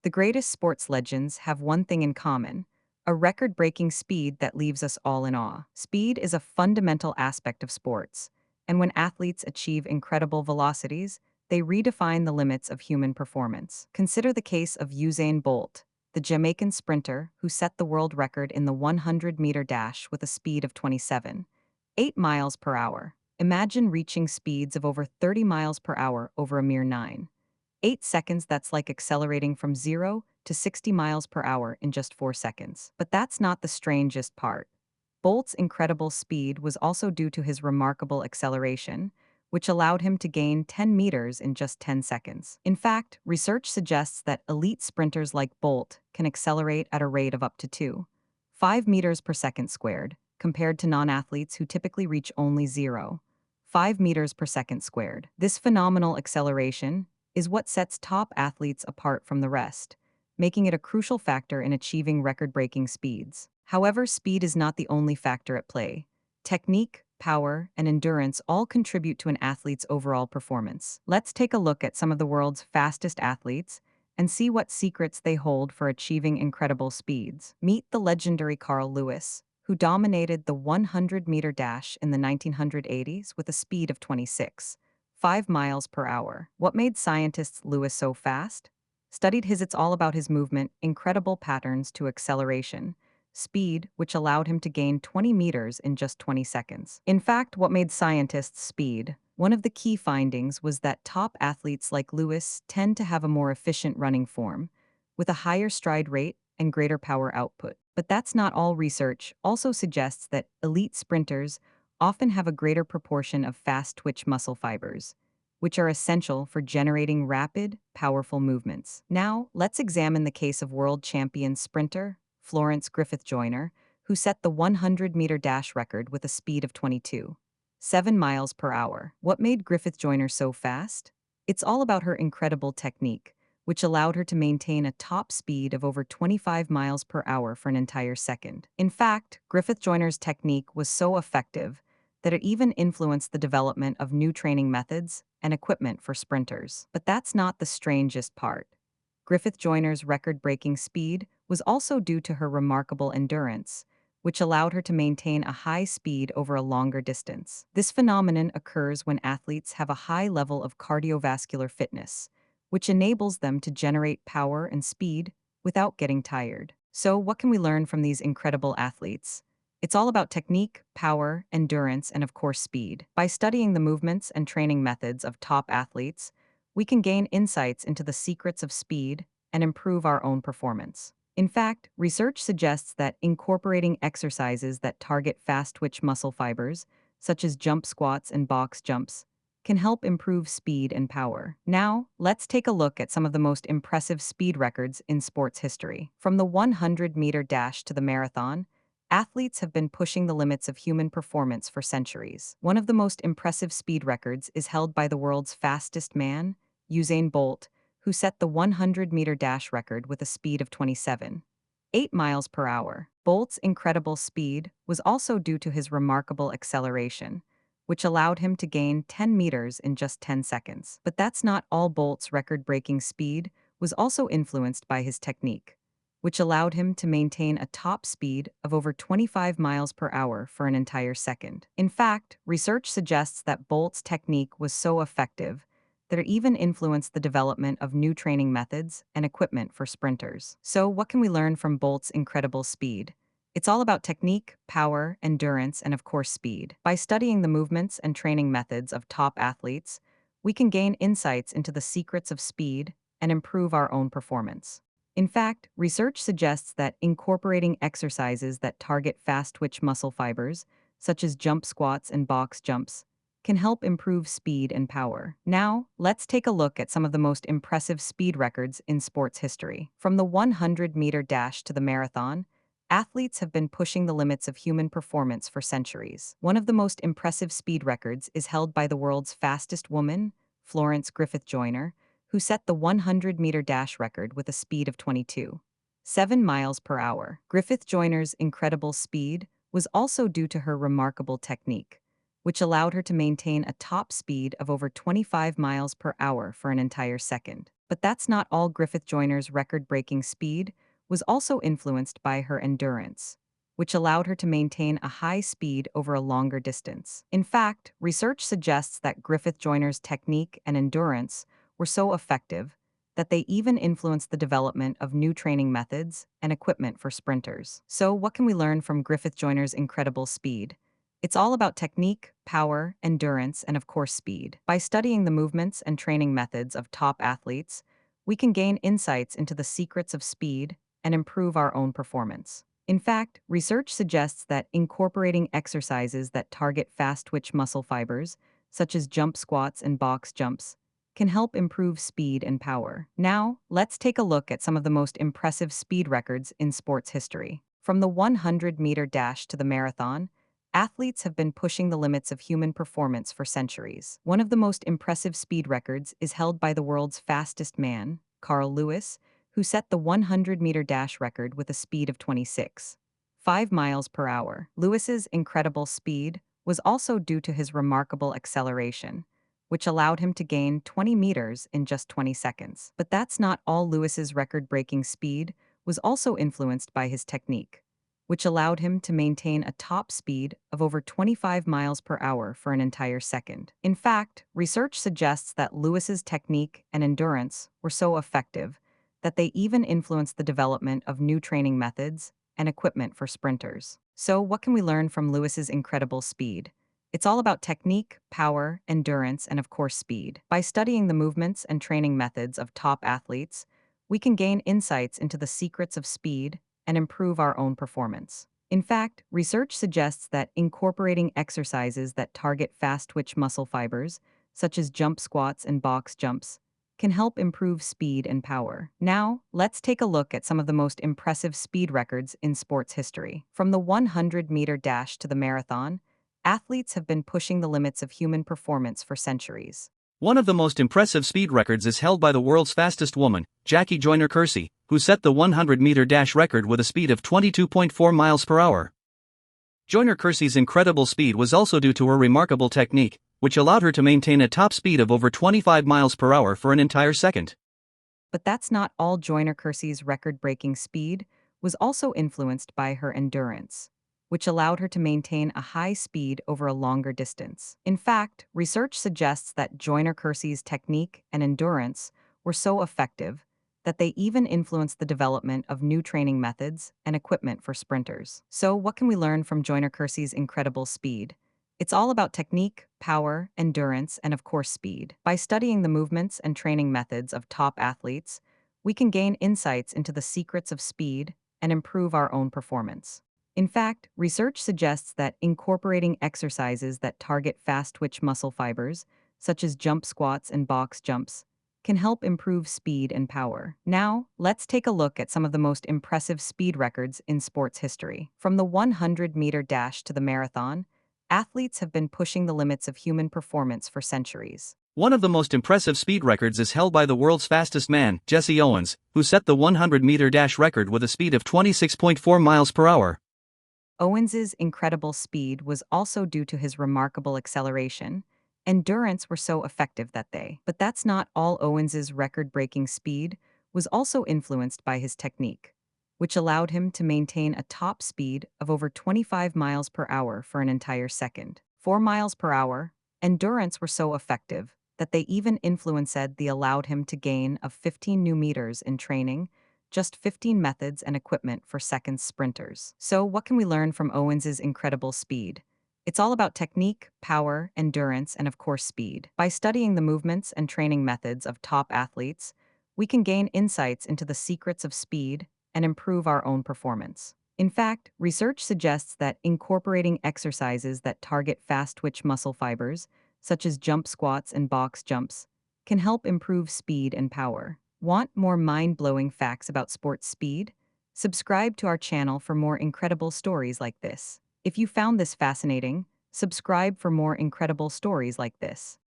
The greatest sports legends have one thing in common: a record breaking speed that leaves us all in awe. Speed is a fundamental aspect of sports, and when athletes achieve incredible velocities, they redefine the limits of human performance. Consider the case of Usain Bolt, the Jamaican sprinter who set the world record in the 100-meter dash with a speed of 27.8 miles per hour. Imagine reaching speeds of over 30 miles per hour over a mere 9.8 seconds. That's like accelerating from 0 to 60 miles per hour in just 4 seconds. But that's not the strangest part. Bolt's incredible speed was also due to his remarkable acceleration, which allowed him to gain 10 meters in just 10 seconds. In fact, research suggests that elite sprinters like Bolt can accelerate at a rate of up to 2.5 meters per second squared, compared to non-athletes who typically reach only 0.5 meters per second squared. This phenomenal acceleration is what sets top athletes apart from the rest, making it a crucial factor in achieving record-breaking speeds. However, speed is not the only factor at play. Technique, power, and endurance all contribute to an athlete's overall performance. Let's take a look at some of the world's fastest athletes and see what secrets they hold for achieving incredible speeds. Meet the legendary Carl Lewis, who dominated the 100-meter dash in the 1980s with a speed of 26.5 miles per hour. What made scientists Lewis so fast? Studied his It's all about his movement, incredible patterns to acceleration, speed, which allowed him to gain 20 meters in just 20 seconds. In fact, what made scientists speed? One of the key findings was that top athletes like Lewis tend to have a more efficient running form, with a higher stride rate and greater power output. But that's not all. Research also suggests that elite sprinters often have a greater proportion of fast twitch muscle fibers, which are essential for generating rapid, powerful movements. Now, let's examine the case of world champion sprinter Florence Griffith Joyner, who set the 100-meter dash record with a speed of 22.7 miles per hour. What made Griffith Joyner so fast? It's all about her incredible technique, which allowed her to maintain a top speed of over 25 miles per hour for an entire second. In fact, Griffith Joyner's technique was so effective that it even influenced the development of new training methods and equipment for sprinters. But that's not the strangest part. Griffith Joyner's record-breaking speed was also due to her remarkable endurance, which allowed her to maintain a high speed over a longer distance. This phenomenon occurs when athletes have a high level of cardiovascular fitness, which enables them to generate power and speed without getting tired. So, what can we learn from these incredible athletes? It's all about technique, power, endurance, and of course speed. By studying the movements and training methods of top athletes, we can gain insights into the secrets of speed and improve our own performance. In fact, research suggests that incorporating exercises that target fast twitch muscle fibers, such as jump squats and box jumps, can help improve speed and power. Now, let's take a look at some of the most impressive speed records in sports history. From the 100-meter dash to the marathon, athletes have been pushing the limits of human performance for centuries. One of the most impressive speed records is held by the world's fastest man, Usain Bolt, who set the 100-meter dash record with a speed of 27.8 miles per hour. Bolt's incredible speed was also due to his remarkable acceleration, which allowed him to gain 10 meters in just 10 seconds. But that's not all. Bolt's record-breaking speed was also influenced by his technique, which allowed him to maintain a top speed of over 25 miles per hour for an entire second. In fact, research suggests that Bolt's technique was so effective that it even influenced the development of new training methods and equipment for sprinters. So, what can we learn from Bolt's incredible speed? It's all about technique, power, endurance, and of course speed. By studying the movements and training methods of top athletes, we can gain insights into the secrets of speed and improve our own performance. In fact, research suggests that incorporating exercises that target fast twitch muscle fibers, such as jump squats and box jumps, can help improve speed and power. Now, let's take a look at some of the most impressive speed records in sports history. From the 100-meter dash to the marathon, athletes have been pushing the limits of human performance for centuries. One of the most impressive speed records is held by the world's fastest woman, Florence Griffith Joyner, who set the 100-meter dash record with a speed of 22.7 miles per hour. Griffith Joyner's incredible speed was also due to her remarkable technique, which allowed her to maintain a top speed of over 25 miles per hour for an entire second. But that's not all. Griffith Joyner's record-breaking speed was also influenced by her endurance, which allowed her to maintain a high speed over a longer distance. In fact, research suggests that Griffith Joyner's technique and endurance were so effective that they even influenced the development of new training methods and equipment for sprinters. So, what can we learn from Griffith Joyner's incredible speed? It's all about technique, power, endurance, and of course, speed. By studying the movements and training methods of top athletes, we can gain insights into the secrets of speed and improve our own performance. In fact, research suggests that incorporating exercises that target fast twitch muscle fibers, such as jump squats and box jumps, can help improve speed and power. Now, let's take a look at some of the most impressive speed records in sports history. From the 100-meter dash to the marathon, athletes have been pushing the limits of human performance for centuries. One of the most impressive speed records is held by the world's fastest man, Carl Lewis, who set the 100-meter dash record with a speed of 26.5 miles per hour. Lewis's incredible speed was also due to his remarkable acceleration, which allowed him to gain 20 meters in just 20 seconds. But that's not all. Lewis's record-breaking speed was also influenced by his technique, which allowed him to maintain a top speed of over 25 miles per hour for an entire second. In fact, research suggests that Lewis's technique and endurance were so effective that they even influenced the development of new training methods and equipment for sprinters. So, what can we learn from Lewis's incredible speed? It's all about technique, power, endurance, and of course, speed. By studying the movements and training methods of top athletes, we can gain insights into the secrets of speed and improve our own performance. In fact, research suggests that incorporating exercises that target fast twitch muscle fibers, such as jump squats and box jumps, can help improve speed and power. Now, let's take a look at some of the most impressive speed records in sports history. From the 100-meter dash to the marathon, athletes have been pushing the limits of human performance for centuries. One of the most impressive speed records is held by the world's fastest woman, Jackie Joyner-Kersee, who set the 100-meter dash record with a speed of 22.4 miles per hour. Joyner-Kersee's incredible speed was also due to her remarkable technique, which allowed her to maintain a top speed of over 25 miles per hour for an entire second. But that's not all. Joyner-Kersee's record-breaking speed was also influenced by her endurance, which allowed her to maintain a high speed over a longer distance. In fact, research suggests that Joyner-Kersee's technique and endurance were so effective that they even influenced the development of new training methods and equipment for sprinters. So, what can we learn from Joyner-Kersee's incredible speed? It's all about technique, power, endurance, and of course, speed. By studying the movements and training methods of top athletes, we can gain insights into the secrets of speed and improve our own performance. In fact, research suggests that incorporating exercises that target fast twitch muscle fibers, such as jump squats and box jumps, can help improve speed and power. Now, let's take a look at some of the most impressive speed records in sports history. From the 100-meter dash to the marathon, athletes have been pushing the limits of human performance for centuries. One of the most impressive speed records is held by the world's fastest man, Jesse Owens, who set the 100-meter dash record with a speed of 26.4 miles per hour. Owens's incredible speed was also due to his remarkable acceleration. Endurance were so effective that they. But that's not all. Owens's record-breaking speed was also influenced by his technique, which allowed him to maintain a top speed of over 25 miles per hour for an entire second. 4 miles per hour, endurance were so effective that they even influenced the allowed him to gain of 15 new meters in training, just 15 methods and equipment for seconds sprinters. So, what can we learn from Owens's incredible speed? It's all about technique, power, endurance, and of course, speed. By studying the movements and training methods of top athletes, we can gain insights into the secrets of speed and improve our own performance. In fact, research suggests that incorporating exercises that target fast twitch muscle fibers, such as jump squats and box jumps, can help improve speed and power. Want more mind-blowing facts about sports speed? Subscribe to our channel for more incredible stories like this. If you found this fascinating, subscribe for more incredible stories like this.